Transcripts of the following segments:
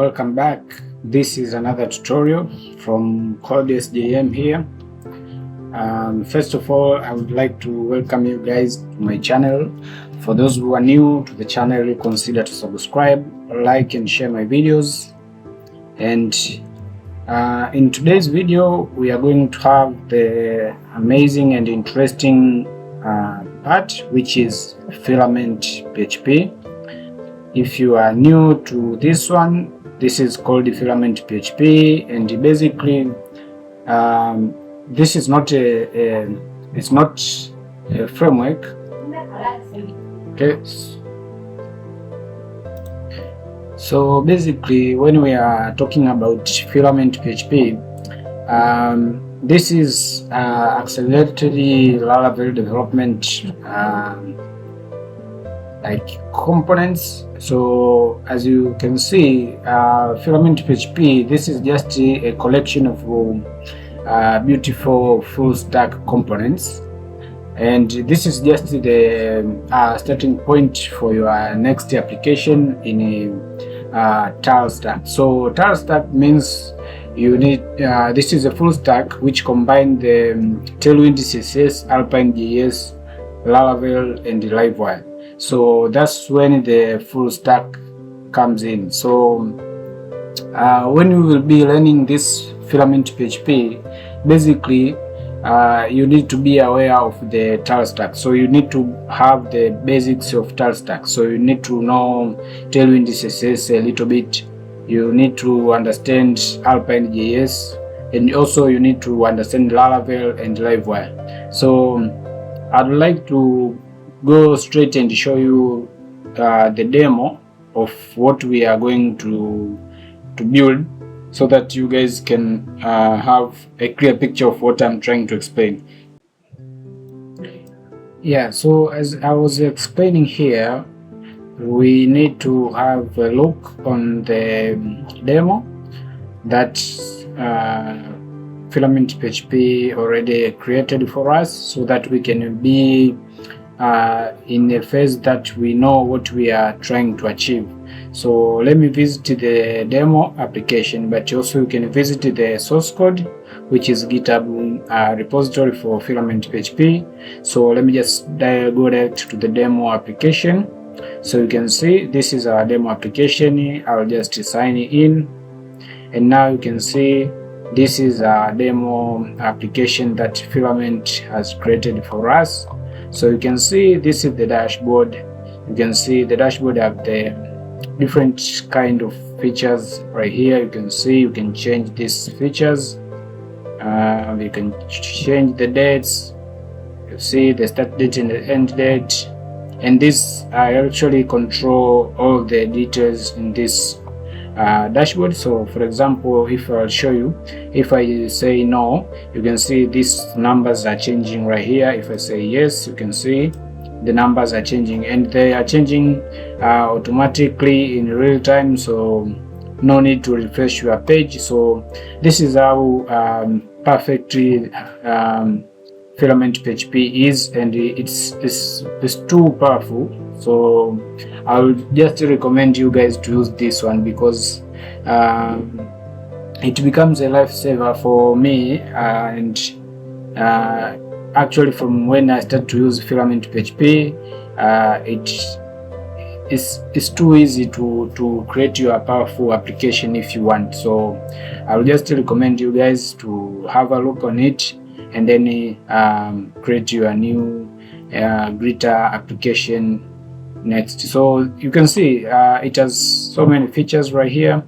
welcome back. This is another tutorial from CodeSJM here. First of all, I would like to welcome you guys to my channel. For those who are new to the channel, consider to subscribe, like and share my videos. And in today's video, we are going to have the amazing and interesting part, which is Filament PHP. If you are new to this one, this is called Filament PHP, and basically this is not it's not a framework. Okay, so basically when we are talking about Filament PHP, this is accelerated Laravel development like components. So as you can see, Filament PHP, this is just a collection of beautiful full stack components, and this is just the starting point for your next application in a tile stack. So tile stack means you need this is a full stack which combines the Tailwind CSS, Alpine JS, Laravel and Livewire. So that's when the full stack comes in. So when we will be learning this Filament PHP, basically you need to be aware of the tile stack. So you need to have the basics of tile stack. So you need to know Tailwind CSS a little bit. You need to understand Alpine JS, and also you need to understand Laravel and Livewire. So I'd like to go straight and show you the demo of what we are going to build, so that you guys can have a clear picture of what I'm trying to explain. Yeah, so as I was explaining here, we need to have a look on the demo that Filament PHP already created for us, so that we can be in a phase that we know what we are trying to achieve. So let me visit the demo application, but also you can visit the source code, which is GitHub repository for Filament PHP. So let me just go direct to the demo application. So you can see this is our demo application. I'll just sign in, and now you can see this is our demo application that Filament has created for us. So you can see this is the dashboard. You can see the dashboard have the different kind of features right here. You can see you can change these features. You can change the dates. You see the start date and the end date, and this I actually control all the details in this dashboard. So for example, if I'll show you, if I say no, you can see these numbers are changing right here. If I say yes, you can see the numbers are changing, and they are changing automatically in real time, so no need to refresh your page. So this is how perfectly Filament PHP is, and it's too powerful. So I would just recommend you guys to use this one, because it becomes a lifesaver for me. And actually, from when I started to use Filament PHP, it's too easy to create your powerful application if you want. So I would just recommend you guys to have a look on it, and then create your new greater application next. So you can see it has so many features right here.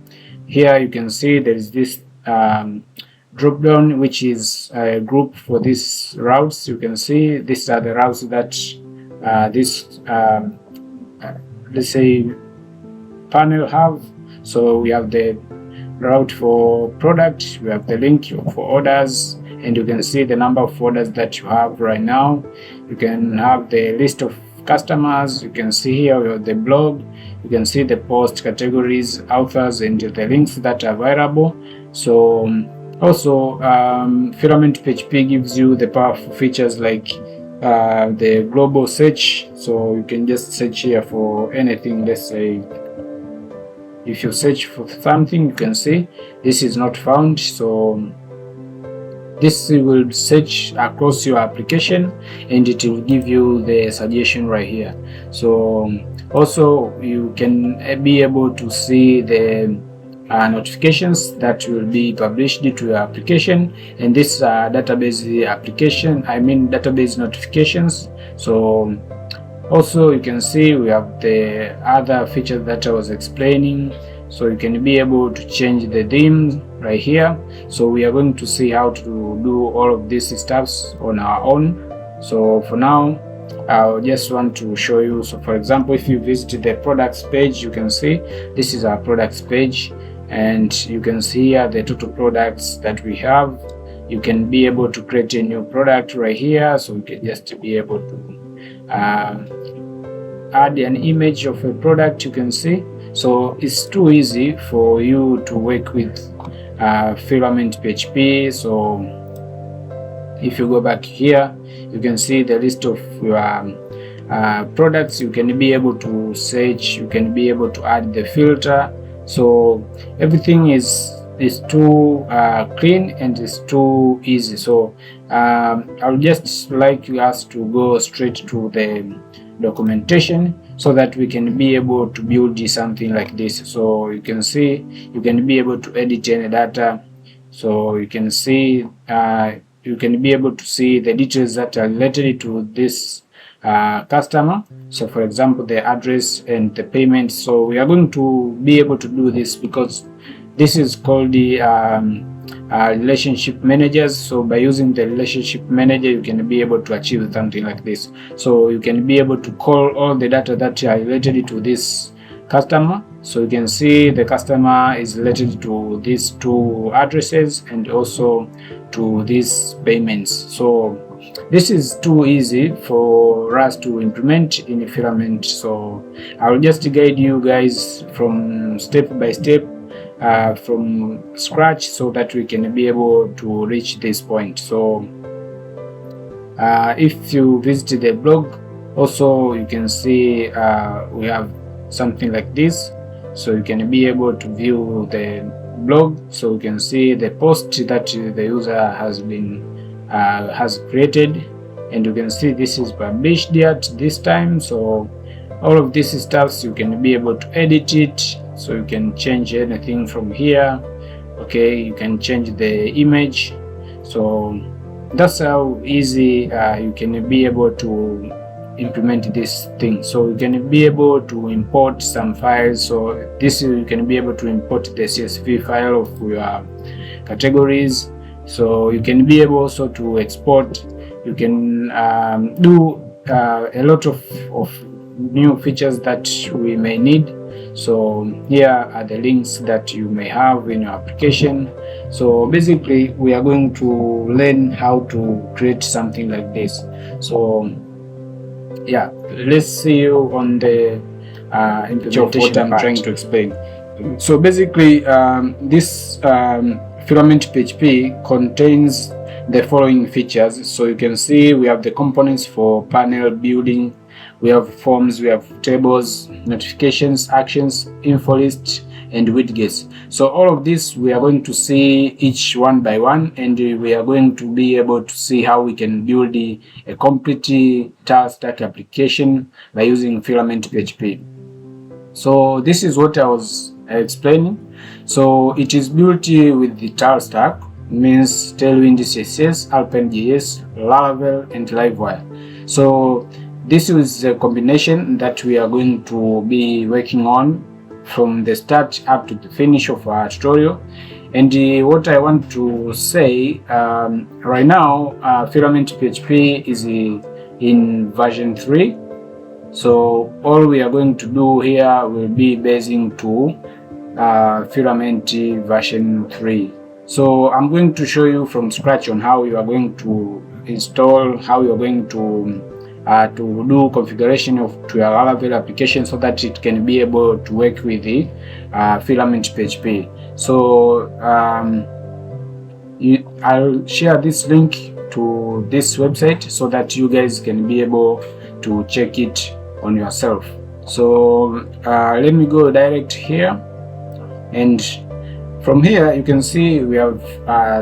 Here you can see there is this drop down, which is a group for these routes. You can see these are the routes that this let's say panel have. So we have the route for product, we have the link for orders, and you can see the number of orders that you have right now. You can have the list of customers. You can see here the blog. You can see the post categories, authors, and the links that are available. So also Filament PHP gives you the powerful features like the global search. So you can just search here for anything. Let's say if you search for something, you can see this is not found. So this will search across your application and it will give you the suggestion right here. So also you can be able to see the notifications that will be published to your application, and this database application, database notifications. So also you can see we have the other features that I was explaining. So you can be able to change the theme right here. So we are going to see how to do all of these steps on our own. So for now, I just want to show you. So for example, if you visit the products page, you can see this is our products page, and you can see here the total products that we have. You can be able to create a new product right here. So you can just be able to add an image of a product, you can see. So it's too easy for you to work with Filament PHP. So if you go back here, you can see the list of your products. You can be able to search, you can be able to add the filter. So everything is too clean and is too easy. So I would just like us to go straight to the documentation so that we can be able to build something like this. So you can see you can be able to edit any data. So you can see you can be able to see the details that are related to this customer. So for example, the address and the payment. So we are going to be able to do this because this is called the relationship managers. So by using the relationship manager, you can be able to achieve something like this. So you can be able to call all the data that are related to this customer. So you can see the customer is related to these two addresses and also to these payments. So this is too easy for us to implement in Filament. So I will just guide you guys from step by step from scratch so that we can be able to reach this point. So if you visit the blog, also you can see we have something like this. So you can be able to view the blog. So you can see the post that the user has created, and you can see this is published at this time. So all of these stuffs you can be able to edit it. So you can change anything from here. Okay, you can change the image. So that's how easy you can be able to implement this thing. So you can be able to import some files. So this you can be able to import the CSV file of your categories. So you can be able also to export. You can do a lot of new features that we may need. So here are the links that you may have in your application. So basically we are going to learn how to create something like this. So yeah, let's see you on the implementation of what I'm trying to explain. So basically this Filament PHP contains the following features. So you can see we have the components for panel building, we have forms, we have tables, notifications, actions, info list, and widgets. So all of this we are going to see each one by one, and we are going to be able to see how we can build a complete stack application by using Filament PHP. So this is what I was explaining. So it is built with the tile stack, means Tailwind CSS, AlpineJS, Laravel, and Livewire. So this is a combination that we are going to be working on from the start up to the finish of our tutorial. And what I want to say right now, Filament PHP is in version 3. So all we are going to do here will be basing to Filament version 3. So I'm going to show you from scratch on how you are going to install, how you are going to do configuration to your Laravel application so that it can be able to work with the Filament PHP. So I'll share this link to this website so that you guys can be able to check it on yourself. So let me go direct here. And from here you can see we have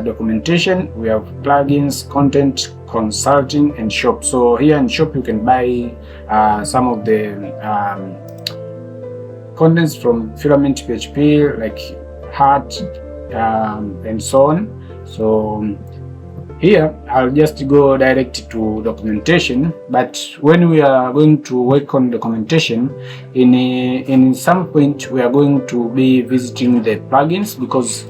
documentation, we have plugins, content, consulting, and shop. So here in shop you can buy some of the contents from Filament PHP, like heart and so on. So here I'll just go direct to documentation, but when we are going to work on documentation, in some point we are going to be visiting the plugins, because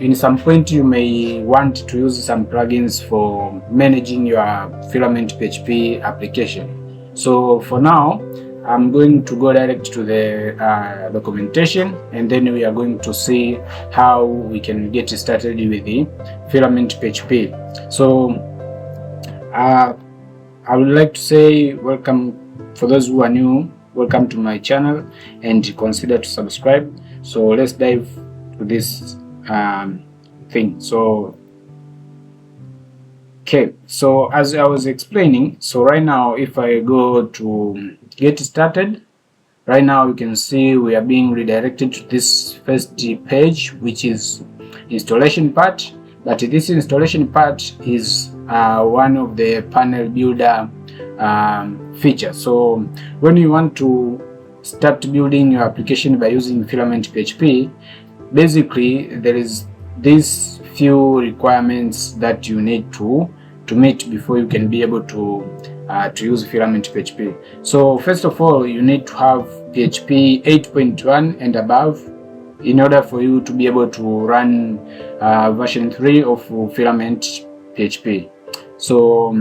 in some point you may want to use some plugins for managing your Filament PHP application. So for now I'm going to go direct to the documentation, and then we are going to see how we can get started with the Filament PHP. So I would like to say welcome. For those who are new, welcome to my channel, and consider to subscribe. So let's dive to this thing. So okay, so as I was explaining, so right now if I go to get started, right now you can see we are being redirected to this first page, which is installation part. But this installation part is one of the panel builder features. So when you want to start building your application by using Filament PHP, basically there is these few requirements that you need to meet before you can be able to use Filament PHP. So first of all, you need to have PHP 8.1 and above in order for you to be able to run version 3 of Filament PHP. So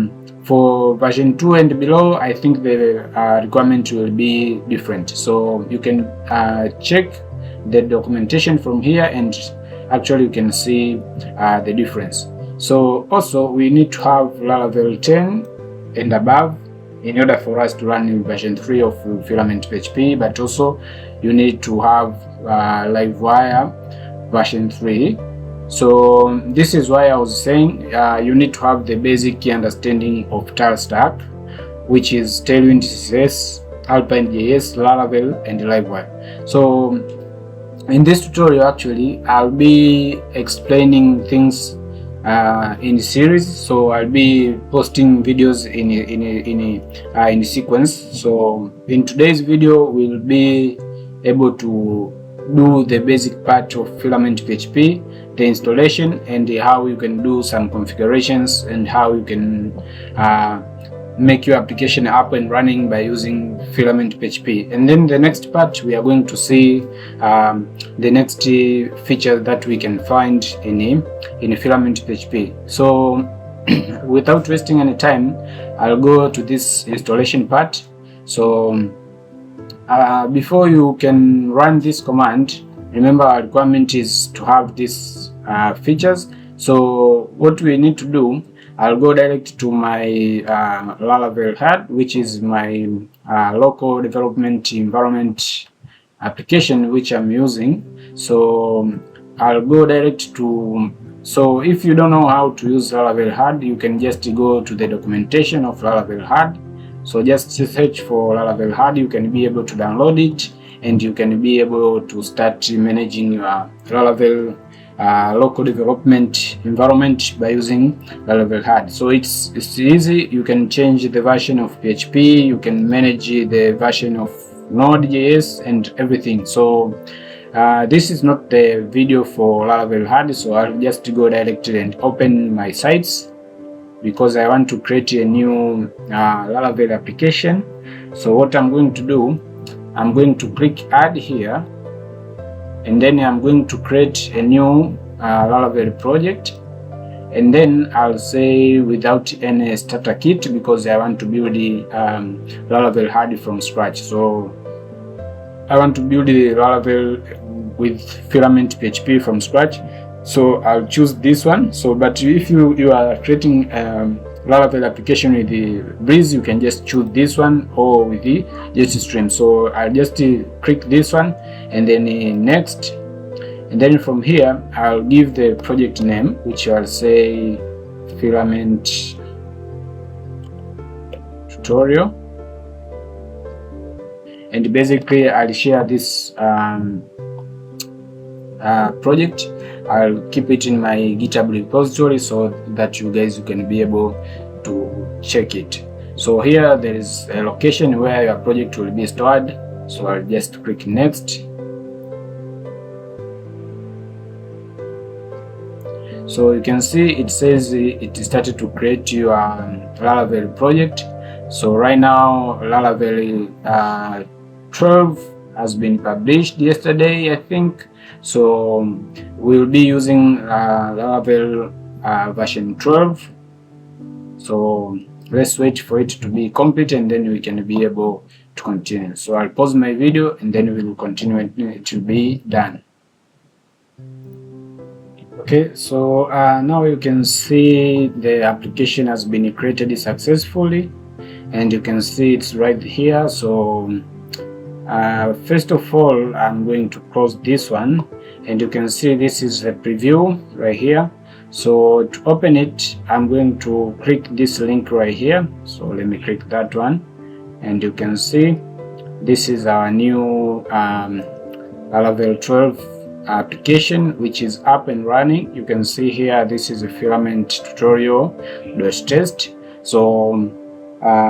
for version 2 and below, I think the requirement will be different. So you can check the documentation from here, and actually you can see the difference. So also we need to have Laravel 10 and above in order for us to run in version 3 of Filament PHP, but also you need to have Livewire version 3. So this is why I was saying you need to have the basic understanding of tile stack, which is Tailwind CSS, Alpine.js, Laravel, and Livewire. So in this tutorial actually I'll be explaining things in series, so I'll be posting videos in sequence. So in today's video we'll be able to do the basic part of Filament PHP, the installation, and how you can do some configurations, and how you can make your application up and running by using Filament PHP. And then the next part we are going to see the next feature that we can find in Filament PHP. So without wasting any time, I'll go to this installation part. So before you can run this command, remember our requirement is to have these features. So what we need to do, I'll go direct to my Laravel HUD, which is my local development environment application which I'm using. So I'll go direct to, so if you don't know how to use Laravel HUD, you can just go to the documentation of Laravel HUD. So just search for Laravel HUD, you can be able to download it, and you can be able to start managing your Laravel local development environment by using Laravel HUD. So it's easy. You can change the version of PHP, you can manage the version of Node.js and everything. So this is not the video for Laravel HUD, so I'll just go directly and open my sites, because I want to create a new Laravel application. So what I'm going to do, I'm going to click add here, and then I'm going to create a new Laravel project, and then I'll say without any starter kit, because I want to build the Laravel HUD from scratch. So I want to build the Laravel with Filament PHP from scratch, so I'll choose this one. So but if you are creating Laravel application with the Breeze, you can just choose this one, or with the JetStream. So I'll just click this one, and then next, and then from here I'll give the project name, which I'll say Filament Tutorial, and basically I'll share this project. I'll keep it in my GitHub repository so that you guys can be able to check it. So here there is a location where your project will be stored. So I'll just click next. So you can see it says it started to create your Laravel project. So right now Laravel 12 has been published yesterday, I think. So we'll be using Laravel version 12. So let's wait for it to be complete and then we can be able to continue. So I'll pause my video and then we will continue. It will be done. Okay, so now you can see the application has been created successfully, and you can see it's right here. So first of all, I'm going to close this one, and you can see this is the preview right here. So to open it, I'm going to click this link right here. So let me click that one, and you can see this is our new Laravel 12 application, which is up and running. You can see here this is a filament tutorial.test. So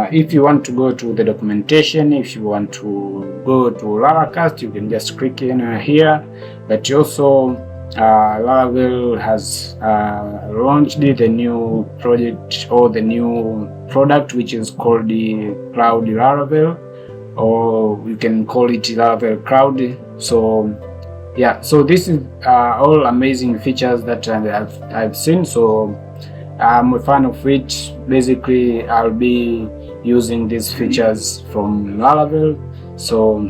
if you want to go to the documentation, if you want to go to Laracast, you can just click in here. But also Laravel has launched the new project or the new product, which is called the Cloud Laravel, or we can call it Laravel Cloud. So yeah, so this is all amazing features that I've seen. So I'm a fan of it. Basically, I'll be using these features from Laravel. So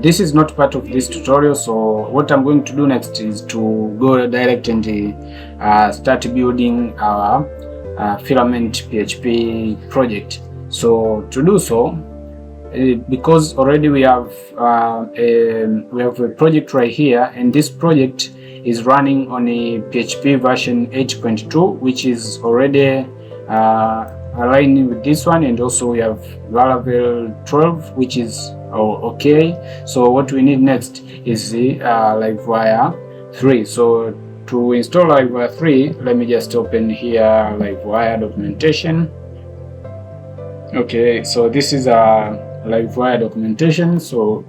this is not part of this tutorial. So what I'm going to do next is to go direct and start building our Filament PHP project. So to do so, because already we have a project right here, and this project is running on a PHP version 8.2, which is already aligning with this one, and also we have Laravel 12, which is okay. So what we need next is the Livewire 3. So to install Livewire 3, let me just open here Livewire documentation. Okay, so this is a Livewire documentation. So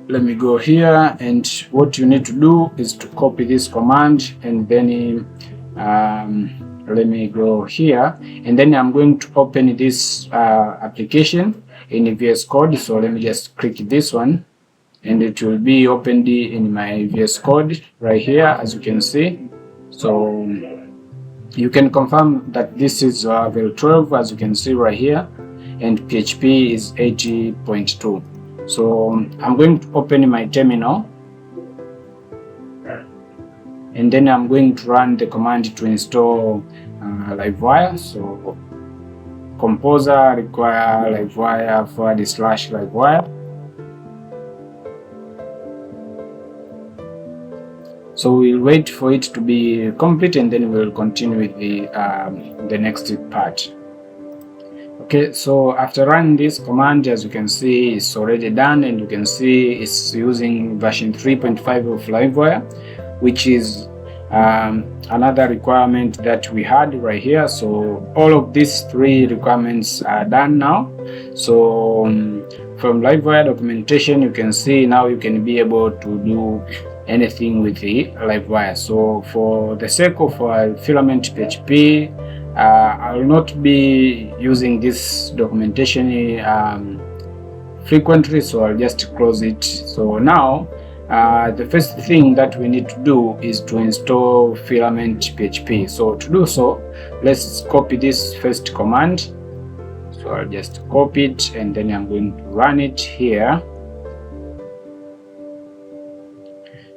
let me go here, and what you need to do is to copy this command, and then let me go here, and then I'm going to open this application in VS Code. So let me just click this one, and it will be opened in my VS Code right here, as you can see. So you can confirm that this is Laravel 12, as you can see right here, and PHP is 80.2. So I'm going to open my terminal, and then I'm going to run the command to install Livewire. So composer require Livewire / Livewire. So we'll wait for it to be complete, and then we'll continue with the next part. Okay, so after running this command, as you can see, it's already done, and you can see it's using version 3.5 of Livewire, which is another requirement that we had right here. So all of these three requirements are done now. So from Livewire documentation, you can see now you can be able to do anything with the Livewire. So for the sake of Filament PHP, I will not be using this documentation frequently, so I'll just close it. So now the first thing that we need to do is to install Filament PHP. So to do so, let's copy this first command. So I'll just copy it, and then I'm going to run it here.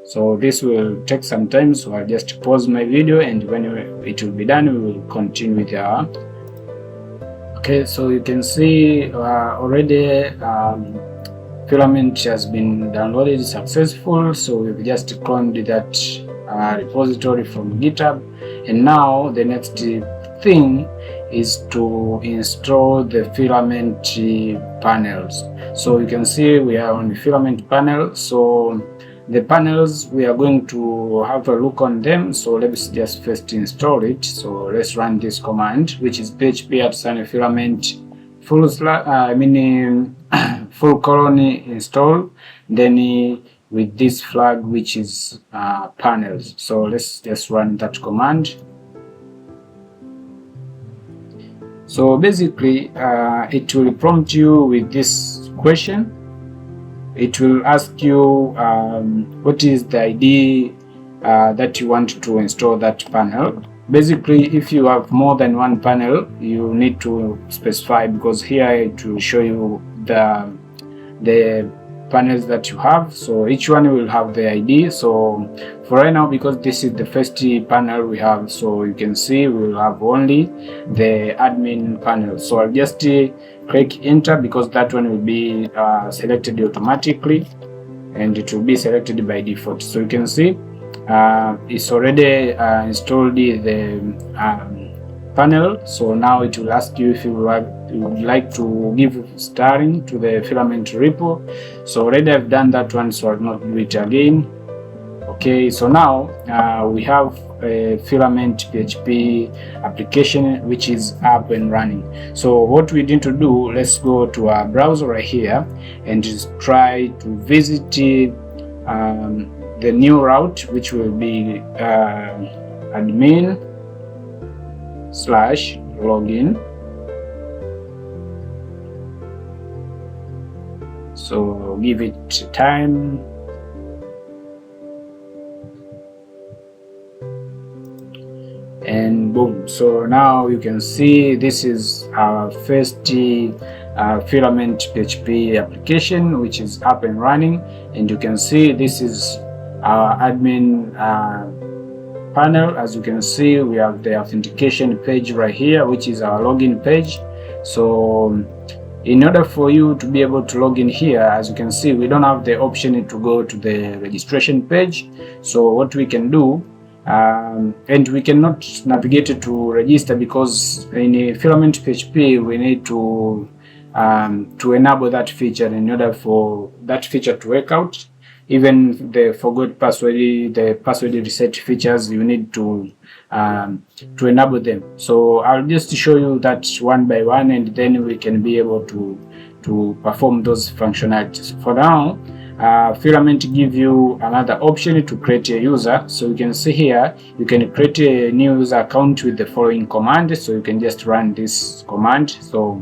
So this will take some time, so I'll just pause my video, and when it will be done, we will continue with our. Okay, so you can see already Filament has been downloaded successful. So we've just cloned that repository from GitHub, and now the next thing is to install the Filament panels. So you can see we are on the Filament panel. So the panels, we are going to have a look on them. So let's just first install it. So let's run this command, which is php filament full full colon install, then with this flag, which is panels. So let's just run that command. So basically it will prompt you with this question. It will ask you what is the ID that you want to install that panel. Basically, if you have more than one panel, you need to specify, because here it will show you the panels that you have. So each one will have the ID. So for right now, because this is the first panel we have, so you can see we will have only the admin panel. So I'll just click enter, because that one will be selected automatically and it will be selected by default. So you can see it's already installed the panel. So now it will ask you if you would like to give starring to the filament repo. So already I've done that one, so I'll not do it again. Okay, so now we have a Filament PHP application which is up and running. So what we need to do, let's go to our browser right here and just try to visit the new route, which will be admin/login. So give it time. And boom, so now you can see this is our first Filament PHP application, which is up and running, and you can see this is our admin panel. As you can see, we have the authentication page right here, which is our login page. So in order for you to be able to log in here, as you can see, we don't have the option to go to the registration page. So what we can do, and we cannot navigate to register, because in Filament PHP we need to enable that feature. In order for that feature to work out, even the forgot password, the password reset features, you need to enable them. So I'll just show you that one by one, and then we can be able to perform those functionalities. For now, Filament give you another option to create a user. So you can see here, you can create a new user account with the following command. So you can just run this command. So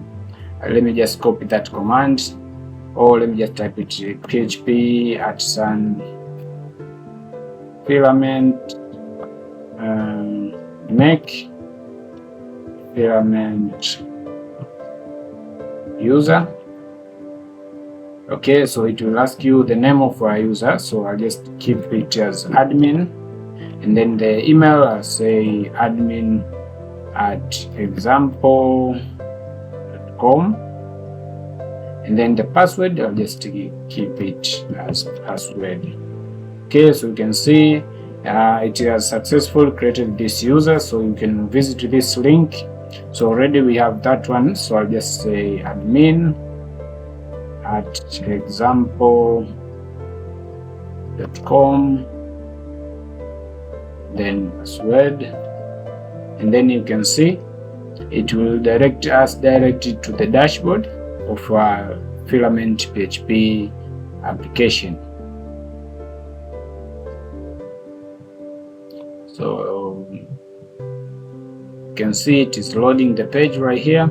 let me just copy that command, or let me just type it: php @filament make filament user. Okay, so it will ask you the name of our user, so I'll just keep it as admin, and then the email, I'll say admin@example.com, and then the password, I'll just keep it as password. Okay, so you can see it has successfully created this user, so you can visit this link. So already we have that one, so I'll just say admin@example.com, then password, and then you can see it will direct us directly to the dashboard of our Filament PHP application. So you can see it is loading the page right here,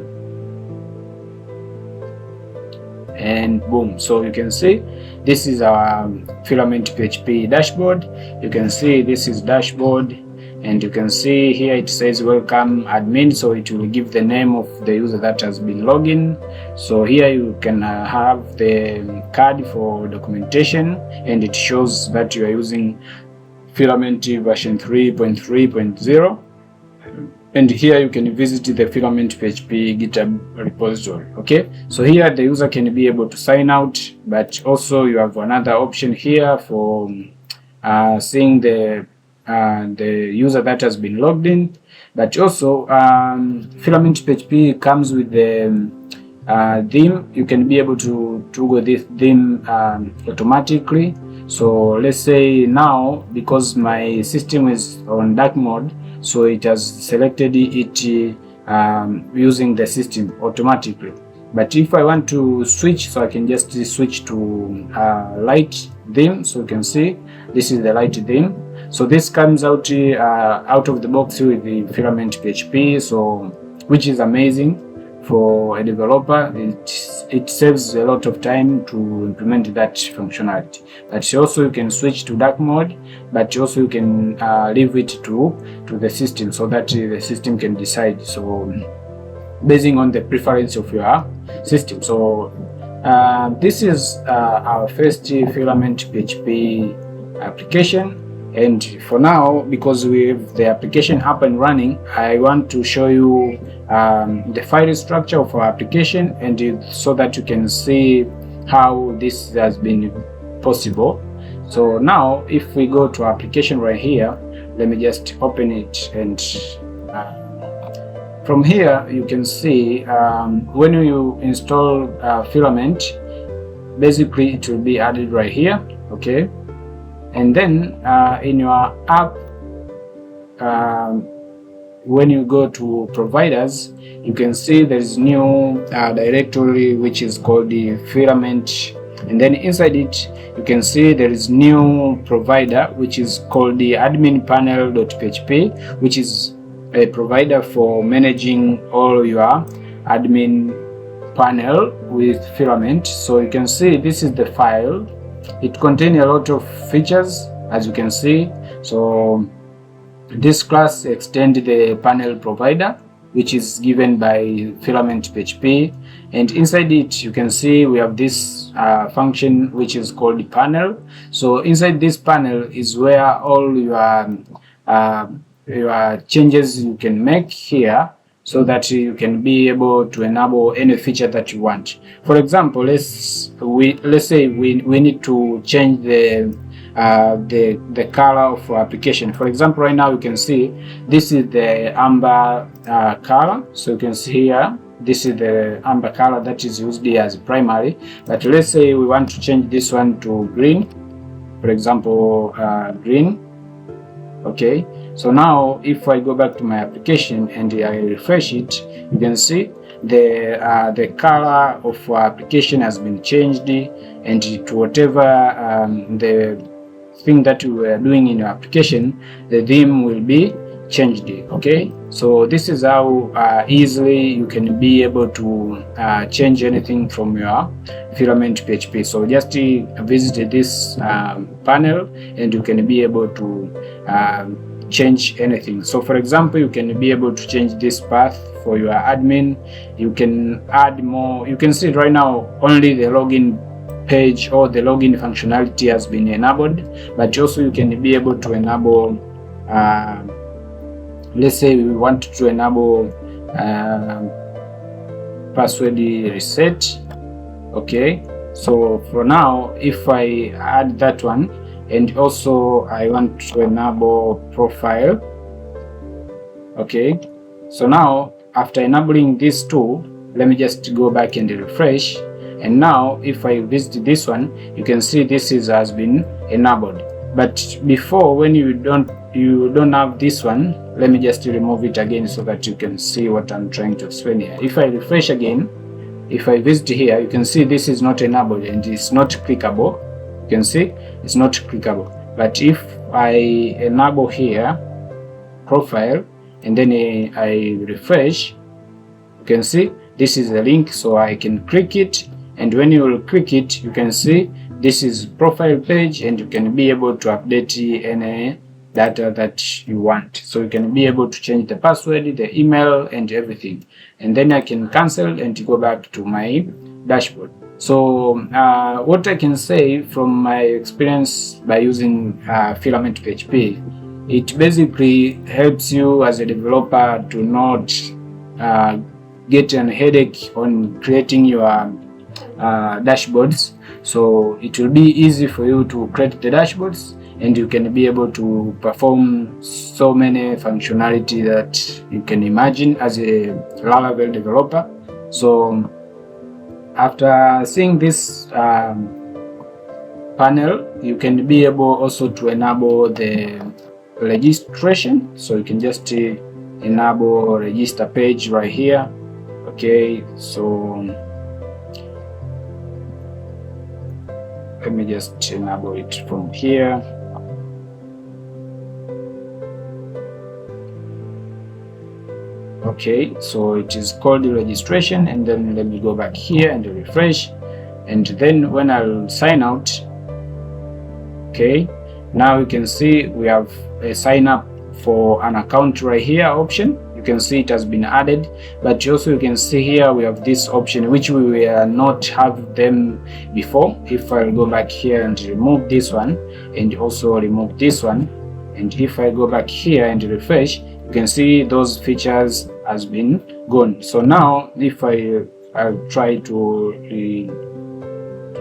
and boom, so you can see this is our Filament PHP dashboard. You can see this is dashboard, and you can see here it says welcome admin, so it will give the name of the user that has been logged in. So here you can have the card for documentation, and it shows that you are using Filament version 3.3.0, and here you can visit the Filament PHP GitHub repository. Okay, so here the user can be able to sign out, but also you have another option here for seeing the user that has been logged in. But also Filament PHP comes with the theme, you can be able to toggle this theme automatically. So let's say now, because my system is on dark mode, so it has selected it using the system automatically. But if I want to switch, so I can just switch to light theme. So you can see this is the light theme. So this comes out of the box with the Filament PHP, so which is amazing for a developer. It saves a lot of time to implement that functionality. But also you can switch to dark mode, but also you can leave it to the system, so that the system can decide, so basing on the preference of your system. So this is our first Filament PHP application. And for now, because we have the application up and running, I want to show you the file structure of our application, and so that you can see how this has been possible. So now, if we go to our application right here, let me just open it, and from here you can see when you install Filament, basically it will be added right here, okay? And then in your app, when you go to providers, you can see there is new directory which is called the Filament, and then inside it you can see there is new provider which is called the admin panel.php, which is a provider for managing all your admin panel with Filament. So you can see this is the file. It contains a lot of features, as you can see. So this class extends the panel provider, which is given by Filament PHP, and inside it you can see we have this function which is called the panel. So inside this panel is where all your changes you can make here, so that you can be able to enable any feature that you want. For example, let's say we need to change the color of our application. For example, right now you can see this is the amber color. So you can see here this is the amber color that is used here as primary. But let's say we want to change this one to green. For example, green. Okay. So now if I go back to my application and I refresh it, you can see the color of our application has been changed, and to whatever the thing that we were doing in your application, the theme will be changed. Okay, so this is how easily you can be able to change anything from your Filament PHP. So just visit this panel and you can be able to change anything. So for example, you can be able to change this path for your admin. You can add more. You can see right now only the login page or the login functionality has been enabled, but also you can be able to enable let's say we want to enable password reset. Okay, so for now if I add that one, and also I want to enable profile. Okay, so now after enabling these two, let me just go back and refresh, and now if I visit this one, you can see this has been enabled. But before, when you don't have this one, let me just remove it again so that you can see what I'm trying to explain here. If I refresh again, if I visit here, you can see this is not enabled and it's not clickable. You can see it's not clickable. But if I enable here profile and then I refresh, you can see this is a link, so I can click it, and when you will click it, you can see this is profile page, and you can be able to update any data that you want. So you can be able to change the password, the email, and everything, and then I can cancel and go back to my dashboard. So what I can say from my experience by using Filament PHP, it basically helps you as a developer to not get a headache on creating your dashboards. So it will be easy for you to create the dashboards, and you can be able to perform so many functionality that you can imagine as a Laravel developer. So after seeing this panel, you can be able also to enable the registration. So you can just enable register page right here. Okay, so let me just enable it from here. Okay, so it is called the registration, and then let me go back here and refresh, and then when I'll sign out, okay, now you can see we have a sign up for an account right here option. You can see it has been added, but also you can see here we have this option which we were not have them before. If I go back here and remove this one and also remove this one, and if I go back here and refresh, you can see those features has been gone. So now if I try to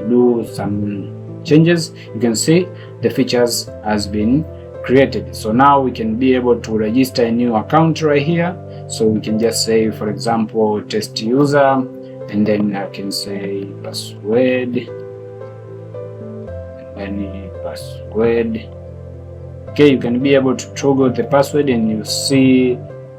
do some changes, you can see the features has been created. So now we can be able to register a new account right here. So we can just say, for example, test user, and then I can say password, and then password. Okay, you can be able to toggle the password and you see,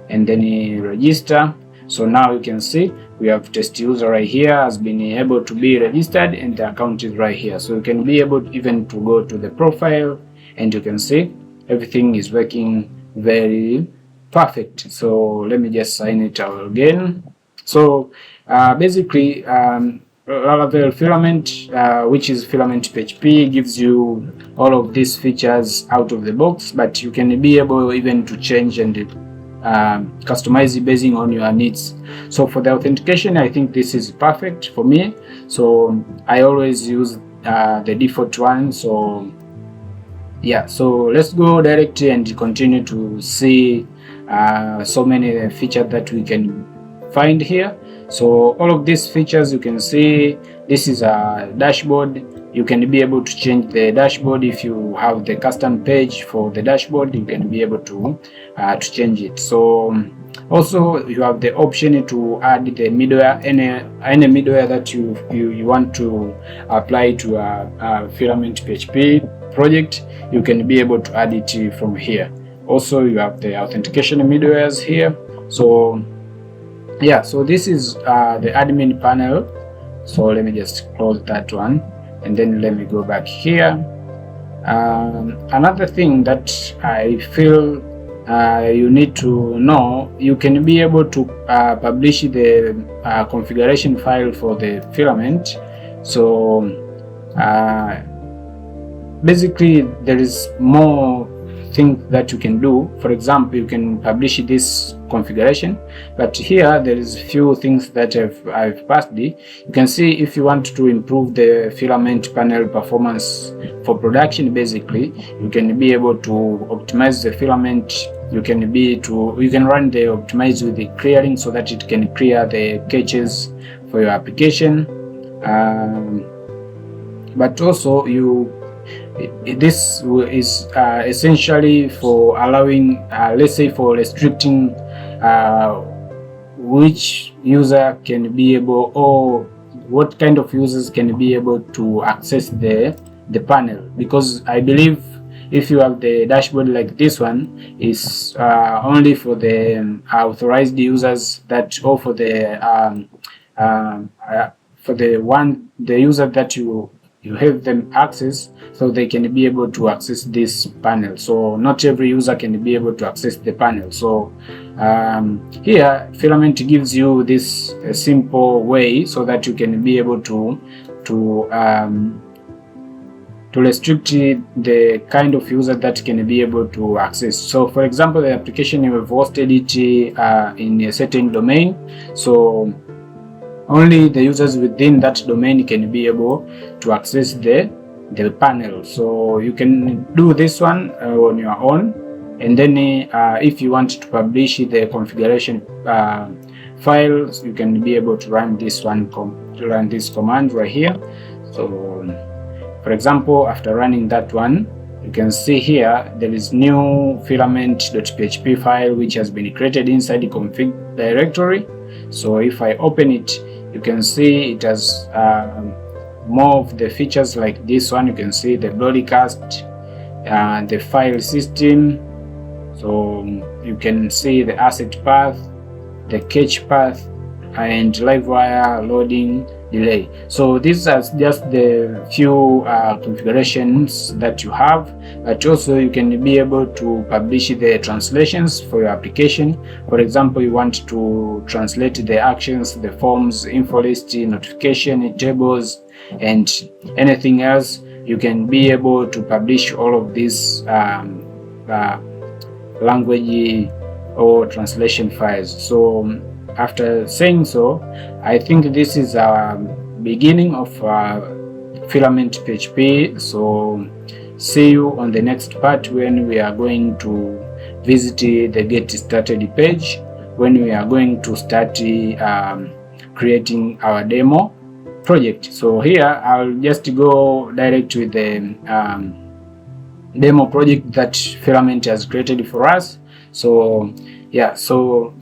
and then register. So now you can see we have test user right here has been able to be registered, and the account is right here. So you can be able even to go to the profile, and you can see everything is working very perfect. So let me just sign it out again. So basically Laravel Filament, which is Filament PHP, gives you all of these features out of the box, but you can be able even to change and customize it based on your needs. So for the authentication, I think this is perfect for me. So I always use the default one. So yeah, so let's go directly and continue to see so many features that we can find here. So all of these features, you can see this is a dashboard. You can be able to change the dashboard. If you have the custom page for the dashboard, you can be able to change it. So also you have the option to add the middleware, any middleware that you want to apply to a Filament PHP project. You can be able to add it from here. Also you have the authentication middlewares here. So yeah, so this is the admin panel. So let me just close that one, and then let me go back here. Another thing that I feel you need to know, you can be able to publish the configuration file for the filament. So basically there is more things that you can do. For example, you can publish this configuration, but here there is few things that I've passed. You can see if you want to improve the filament panel performance for production, basically you can be able to optimize the filament. You can run the optimize with the clearing so that it can clear the caches for your application, but also this is essentially for allowing, let's say, for restricting which user can be able, or what kind of users can be able to access the panel. Because I believe if you have the dashboard like this one, is only for the authorized users, that, or for the user that you have them access, so they can be able to access this panel. So not every user can be able to access the panel. So here Filament gives you this simple way so that you can be able to restrict the kind of user that can be able to access. So for example, the application, you have hosted it in a certain domain, so only the users within that domain can be able to access the panel. So you can do this one on your own, and then if you want to publish the configuration files, you can be able to run this this command right here. So for example, after running that one, you can see here there is new filament.php file which has been created inside the config directory. So if I open it, you can see it has more of the features like this one. You can see the broadcast, the file system, so you can see the asset path, the cache path, and livewire loading delay. So these are just the few configurations that you have, but also you can be able to publish the translations for your application. For example, you want to translate the actions, the forms, info list, notification, tables, and anything else. You can be able to publish all of these language or translation files. So after saying so, I think this is a beginning of Filament PHP. So see you on the next part, when we are going to visit the Get Started page, when we are going to start creating our demo project. So here I'll just go direct with the demo project that Filament has created for us. So yeah, so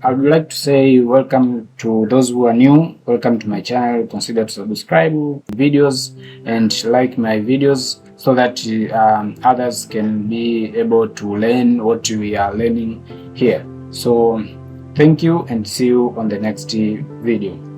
I would like to say welcome to those who are new. Welcome to my channel. Consider to subscribe videos and like my videos, so that others can be able to learn what we are learning here. So thank you, and see you on the next video.